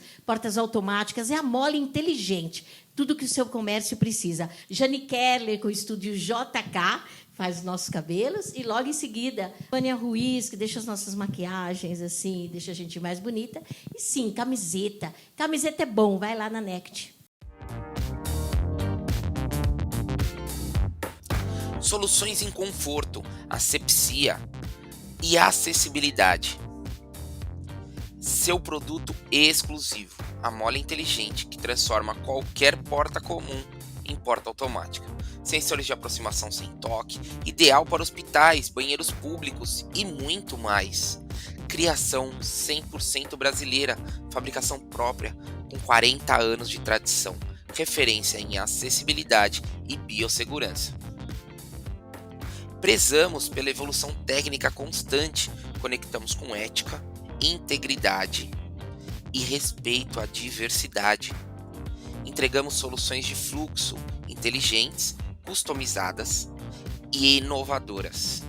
automáticas, é a mole inteligente. Tudo que o seu comércio precisa. Jane Keller com o estúdio JK, faz os nossos cabelos, e logo em seguida, Vânia Ruiz, que deixa as nossas maquiagens assim, deixa a gente mais bonita. E sim, camiseta. Camiseta é bom, vai lá na Nect. Soluções em conforto, asepsia e acessibilidade. Seu produto exclusivo, a mole inteligente que transforma qualquer porta comum em porta automática. Sensores de aproximação sem toque, ideal para hospitais, banheiros públicos e muito mais. Criação 100% brasileira, fabricação própria, com 40 anos de tradição, referência em acessibilidade e biossegurança. Prezamos pela evolução técnica constante, conectamos com ética, integridade e respeito à diversidade. Entregamos soluções de fluxo inteligentes, customizadas e inovadoras.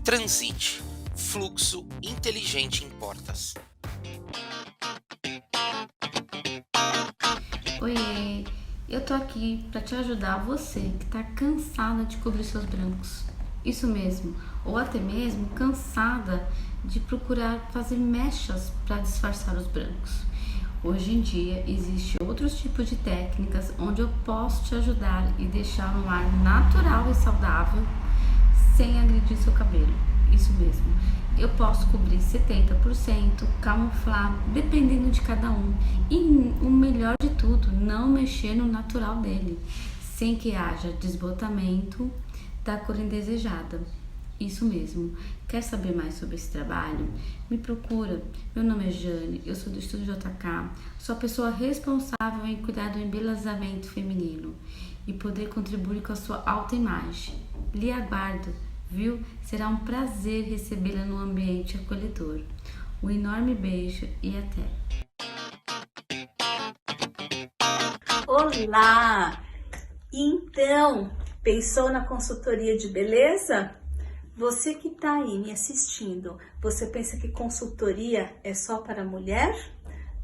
Transit, fluxo inteligente em portas. Oi, eu tô aqui para te ajudar, você que tá cansada de cobrir seus brancos. Isso mesmo, ou até mesmo cansada de procurar fazer mechas para disfarçar os brancos. Hoje em dia, existem outros tipos de técnicas onde eu posso te ajudar e deixar um ar natural e saudável sem agredir seu cabelo. Isso mesmo. Eu posso cobrir 70%, camuflar, dependendo de cada um. E o melhor de tudo, não mexer no natural dele, sem que haja desbotamento da cor indesejada. Isso mesmo. Quer saber mais sobre esse trabalho? Me procura. Meu nome é Jane, eu sou do Estúdio JK, sou a pessoa responsável em cuidar do embelezamento feminino e poder contribuir com a sua autoimagem. Lhe aguardo, viu? Será um prazer recebê-la no ambiente acolhedor. Um enorme beijo e até! Olá! Então, pensou na consultoria de beleza? Você que está aí me assistindo, você pensa que consultoria é só para mulher?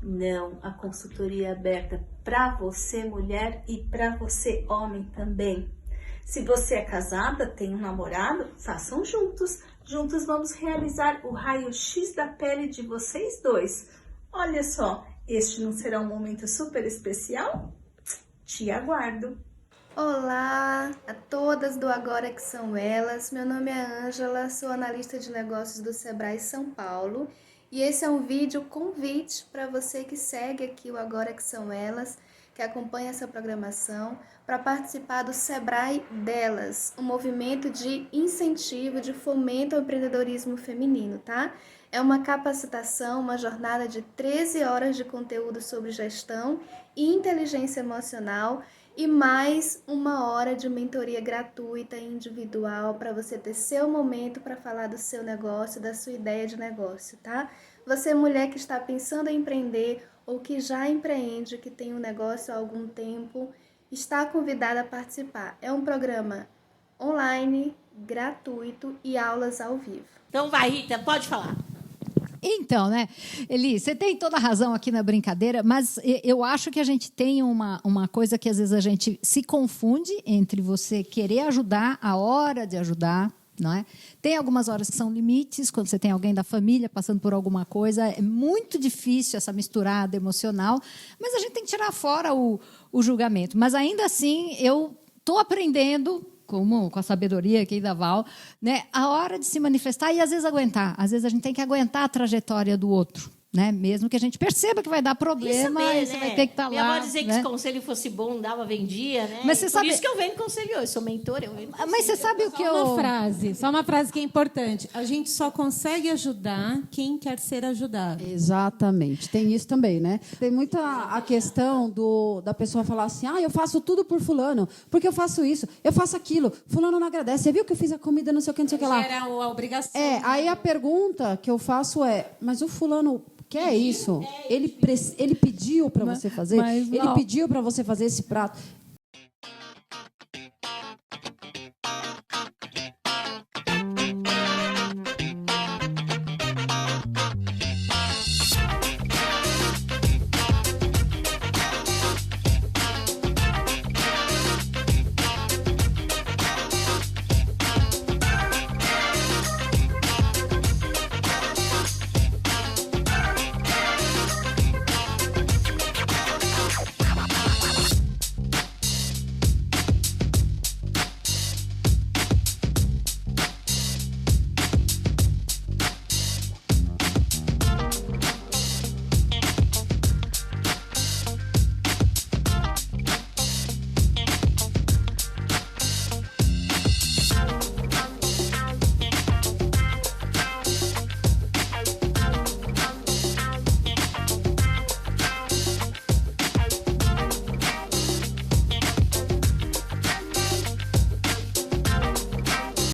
Não, a consultoria é aberta para você, mulher, e para você, homem também. Se você é casada, tem um namorado, façam juntos. Juntos vamos realizar o raio-x da pele de vocês dois. Olha só, este não será um momento super especial? Te aguardo. Olá a todas do Agora Que São Elas. Meu nome é Ângela, sou analista de negócios do Sebrae São Paulo. E esse é um vídeo convite para você que segue aqui o Agora Que São Elas, que acompanha essa programação, para participar do Sebrae Delas, um movimento de incentivo, de fomento ao empreendedorismo feminino, tá? É uma capacitação, uma jornada de 13 horas de conteúdo sobre gestão e inteligência emocional e mais 1 hora de mentoria gratuita e individual para você ter seu momento para falar do seu negócio, da sua ideia de negócio, tá? Você, mulher que está pensando em empreender ou que já empreende, que tem um negócio há algum tempo, está convidada a participar. É um programa online, gratuito e aulas ao vivo. Então vai, Rita, pode falar. Então, né, Eli, você tem toda a razão aqui na brincadeira, mas eu acho que a gente tem uma coisa que às vezes a gente se confunde entre você querer ajudar, a hora de ajudar, não é? Tem algumas horas que são limites, quando você tem alguém da família passando por alguma coisa, é muito difícil essa misturada emocional, mas a gente tem que tirar fora o julgamento. Mas ainda assim, eu estou aprendendo, com a sabedoria aqui da Val, né, a hora de se manifestar e às vezes aguentar. Às vezes a gente tem que aguentar a trajetória do outro, né? Mesmo que a gente perceba que vai dar problema, saber, você né? vai ter que estar lá. Minha avó dizia que né? se conselho fosse bom, dava, vendia, né? Mas você Por sabe... isso que eu vendo conselho hoje, sou mentora, eu vendo conselho. Mas você sabe o que Só uma frase que é importante. A gente só consegue ajudar quem quer ser ajudado. Exatamente. Tem isso também, né? Tem muita a questão da pessoa falar assim, eu faço tudo por fulano, porque eu faço isso, eu faço aquilo, fulano não agradece. Você viu que eu fiz a comida, não sei o que, não sei o que lá. Era a obrigação. Aí a pergunta que eu faço é, mas o fulano quer isso? Ele pediu para você fazer? Ele pediu para você fazer esse prato?